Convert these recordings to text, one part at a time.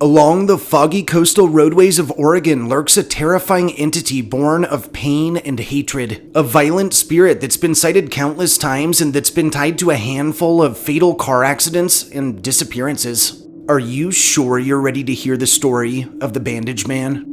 Along the foggy coastal roadways of Oregon lurks a terrifying entity born of pain and hatred. A violent spirit that's been sighted countless times and that's been tied to a handful of fatal car accidents and disappearances. Are you sure you're ready to hear the story of the Bandage Man?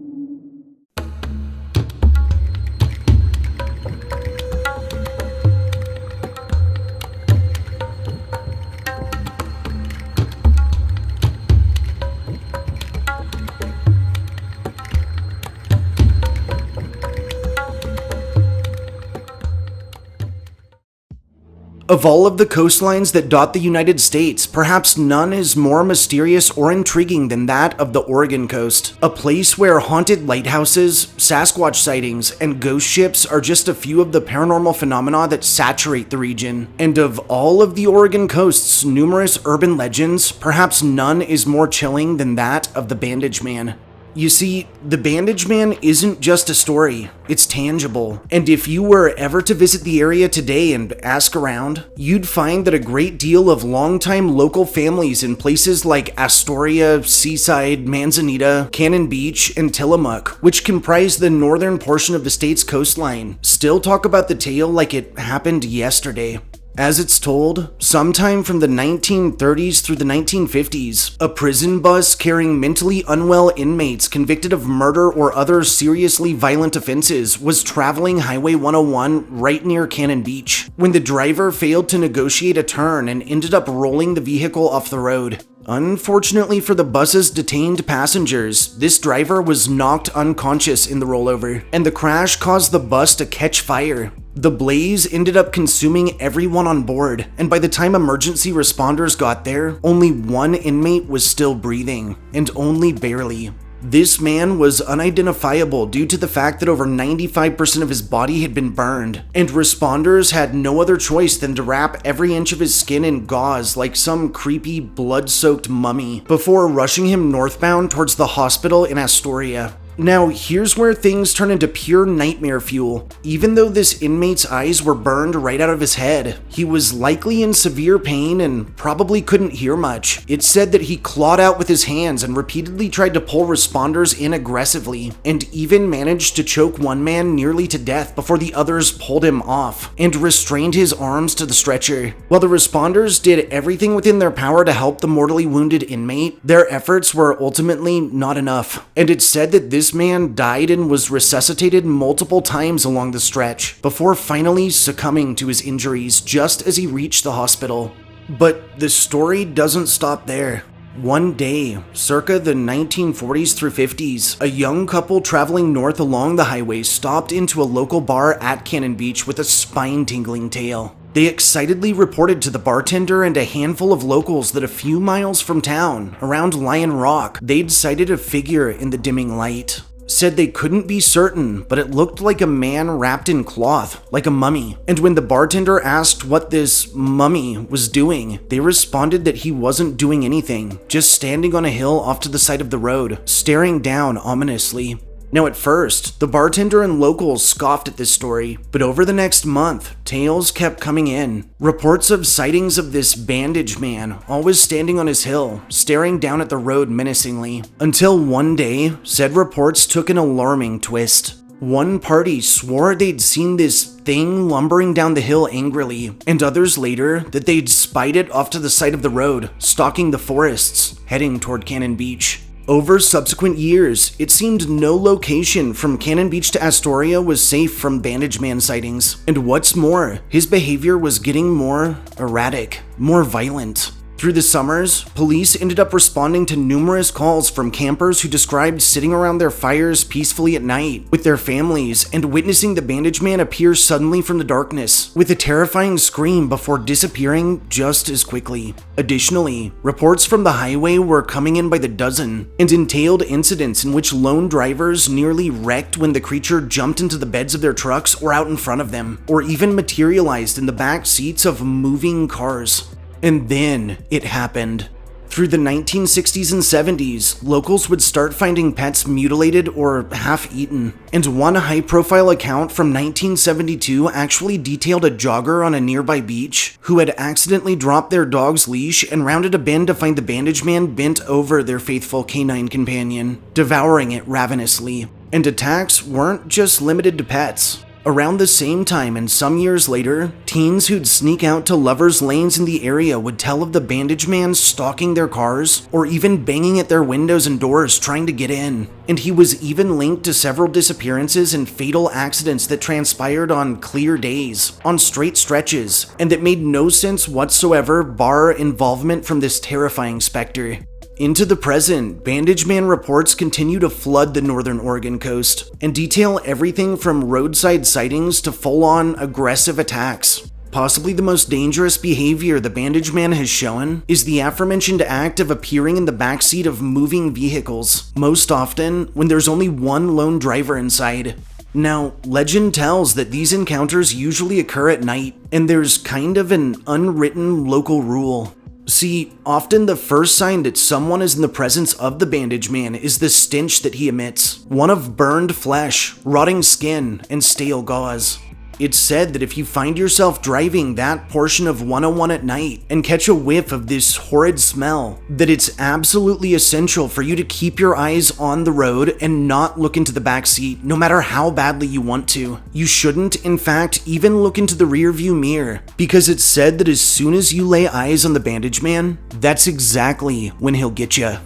Of all of the coastlines that dot the United States, perhaps none is more mysterious or intriguing than that of the Oregon coast. A place where haunted lighthouses, Sasquatch sightings, and ghost ships are just a few of the paranormal phenomena that saturate the region. And of all of the Oregon coast's numerous urban legends, perhaps none is more chilling than that of the Bandage Man. You see, the Bandage Man isn't just a story, it's tangible. And if you were ever to visit the area today and ask around, you'd find that a great deal of longtime local families in places like Astoria, Seaside, Manzanita, Cannon Beach, and Tillamook, which comprise the northern portion of the state's coastline, still talk about the tale like it happened yesterday. As it's told, sometime from the 1930s through the 1950s, a prison bus carrying mentally unwell inmates convicted of murder or other seriously violent offenses was traveling Highway 101 right near Cannon Beach, when the driver failed to negotiate a turn and ended up rolling the vehicle off the road. Unfortunately for the bus's detained passengers, this driver was knocked unconscious in the rollover, and the crash caused the bus to catch fire. The blaze ended up consuming everyone on board, and by the time emergency responders got there, only one inmate was still breathing, and only barely. This man was unidentifiable due to the fact that over 95% of his body had been burned, and responders had no other choice than to wrap every inch of his skin in gauze like some creepy, blood-soaked mummy, before rushing him northbound towards the hospital in Astoria. Now, here's where things turn into pure nightmare fuel. Even though this inmate's eyes were burned right out of his head, he was likely in severe pain and probably couldn't hear much. It's said that he clawed out with his hands and repeatedly tried to pull responders in aggressively, and even managed to choke one man nearly to death before the others pulled him off and restrained his arms to the stretcher. While the responders did everything within their power to help the mortally wounded inmate, their efforts were ultimately not enough, and it's said that this man died and was resuscitated multiple times along the stretch, before finally succumbing to his injuries just as he reached the hospital. But the story doesn't stop there. One day, circa the 1940s through 50s, a young couple traveling north along the highway stopped into a local bar at Cannon Beach with a spine-tingling tale. They excitedly reported to the bartender and a handful of locals that a few miles from town, around Lion Rock, they'd sighted a figure in the dimming light. Said they couldn't be certain, but it looked like a man wrapped in cloth, like a mummy. And when the bartender asked what this mummy was doing, they responded that he wasn't doing anything, just standing on a hill off to the side of the road, staring down ominously. Now at first, the bartender and locals scoffed at this story, but over the next month, tales kept coming in. Reports of sightings of this Bandage Man, always standing on his hill, staring down at the road menacingly. Until one day, said reports took an alarming twist. One party swore they'd seen this thing lumbering down the hill angrily, and others later that they'd spied it off to the side of the road, stalking the forests, heading toward Cannon Beach. Over subsequent years, it seemed no location from Cannon Beach to Astoria was safe from Bandage Man sightings. And what's more, his behavior was getting more erratic, more violent. Through the summers, police ended up responding to numerous calls from campers who described sitting around their fires peacefully at night with their families and witnessing the Bandage Man appear suddenly from the darkness with a terrifying scream before disappearing just as quickly. Additionally, reports from the highway were coming in by the dozen and entailed incidents in which lone drivers nearly wrecked when the creature jumped into the beds of their trucks or out in front of them, or even materialized in the back seats of moving cars. And then it happened. Through the 1960s and 70s, locals would start finding pets mutilated or half-eaten, and one high-profile account from 1972 actually detailed a jogger on a nearby beach who had accidentally dropped their dog's leash and rounded a bend to find the Bandage Man bent over their faithful canine companion, devouring it ravenously. And attacks weren't just limited to pets. Around the same time and some years later, teens who'd sneak out to lovers' lanes in the area would tell of the Bandage Man stalking their cars or even banging at their windows and doors trying to get in. And he was even linked to several disappearances and fatal accidents that transpired on clear days, on straight stretches, and that made no sense whatsoever bar involvement from this terrifying specter. Into the present, Bandage Man reports continue to flood the northern Oregon coast and detail everything from roadside sightings to full-on aggressive attacks. Possibly the most dangerous behavior the Bandage Man has shown is the aforementioned act of appearing in the backseat of moving vehicles, most often when there's only one lone driver inside. Now, legend tells that these encounters usually occur at night, and there's kind of an unwritten local rule. See, often the first sign that someone is in the presence of the Bandage Man is the stench that he emits, one of burned flesh, rotting skin, and stale gauze. It's said that if you find yourself driving that portion of 101 at night and catch a whiff of this horrid smell, that it's absolutely essential for you to keep your eyes on the road and not look into the back seat, no matter how badly you want to. You shouldn't, in fact, even look into the rearview mirror, because it's said that as soon as you lay eyes on the Bandage Man, that's exactly when he'll get you.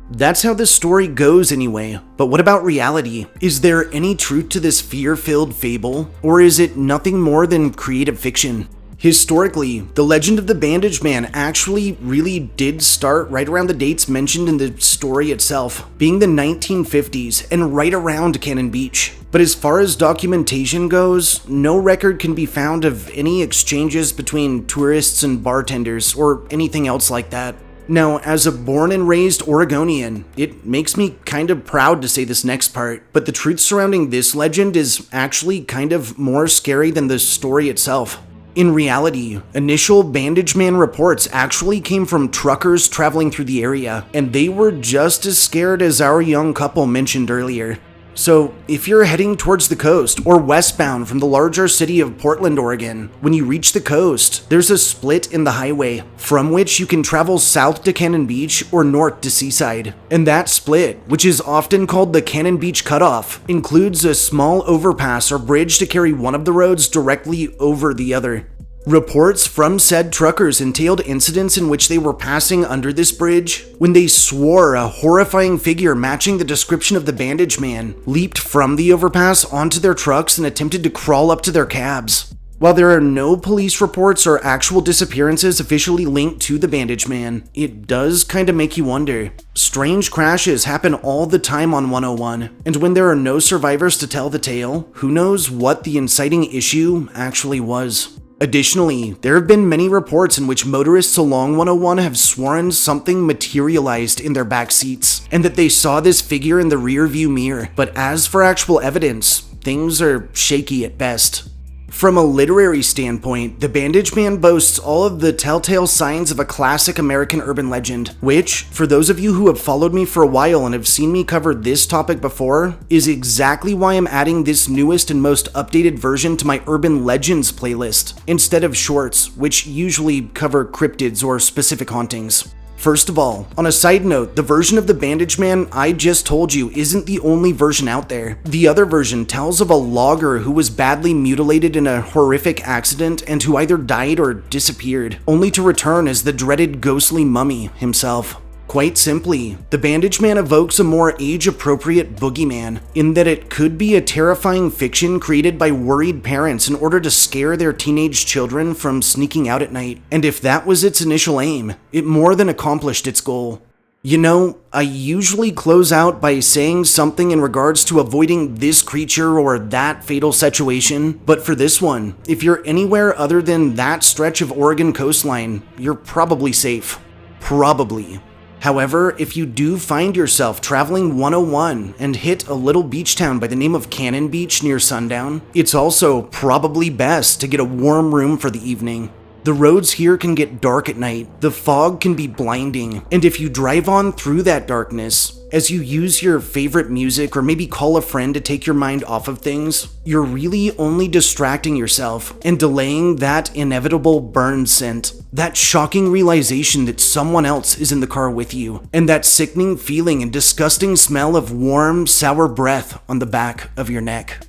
That's how this story goes anyway, but what about reality? Is there any truth to this fear-filled fable, or is it nothing more than creative fiction? Historically, the legend of the Bandage Man actually really did start right around the dates mentioned in the story itself, being the 1950s and right around Cannon Beach. But as far as documentation goes, no record can be found of any exchanges between tourists and bartenders or anything else like that. Now, as a born and raised Oregonian, it makes me kind of proud to say this next part, but the truth surrounding this legend is actually kind of more scary than the story itself. In reality, initial Bandage Man reports actually came from truckers traveling through the area, and they were just as scared as our young couple mentioned earlier. So, if you're heading towards the coast or westbound from the larger city of Portland, Oregon, when you reach the coast, there's a split in the highway from which you can travel south to Cannon Beach or north to Seaside. And that split, which is often called the Cannon Beach Cutoff, includes a small overpass or bridge to carry one of the roads directly over the other. Reports from said truckers entailed incidents in which they were passing under this bridge when they swore a horrifying figure matching the description of the Bandage Man leaped from the overpass onto their trucks and attempted to crawl up to their cabs. While there are no police reports or actual disappearances officially linked to the Bandage Man, it does kind of make you wonder. Strange crashes happen all the time on 101, and when there are no survivors to tell the tale, who knows what the inciting issue actually was. Additionally, there have been many reports in which motorists along 101 have sworn something materialized in their back seats, and that they saw this figure in the rearview mirror, but as for actual evidence, things are shaky at best. From a literary standpoint, the Bandage Man boasts all of the telltale signs of a classic American urban legend, which, for those of you who have followed me for a while and have seen me cover this topic before, is exactly why I'm adding this newest and most updated version to my Urban Legends playlist, instead of shorts, which usually cover cryptids or specific hauntings. First of all, on a side note, the version of the Bandage Man I just told you isn't the only version out there. The other version tells of a logger who was badly mutilated in a horrific accident and who either died or disappeared, only to return as the dreaded ghostly mummy himself. Quite simply, the Bandage Man evokes a more age-appropriate boogeyman, in that it could be a terrifying fiction created by worried parents in order to scare their teenage children from sneaking out at night, and if that was its initial aim, it more than accomplished its goal. You know, I usually close out by saying something in regards to avoiding this creature or that fatal situation, but for this one, if you're anywhere other than that stretch of Oregon coastline, you're probably safe. Probably. However, if you do find yourself traveling 101 and hit a little beach town by the name of Cannon Beach near sundown, it's also probably best to get a warm room for the evening. The roads here can get dark at night, the fog can be blinding, and if you drive on through that darkness, as you use your favorite music or maybe call a friend to take your mind off of things, you're really only distracting yourself and delaying that inevitable burn scent, that shocking realization that someone else is in the car with you, and that sickening feeling and disgusting smell of warm, sour breath on the back of your neck.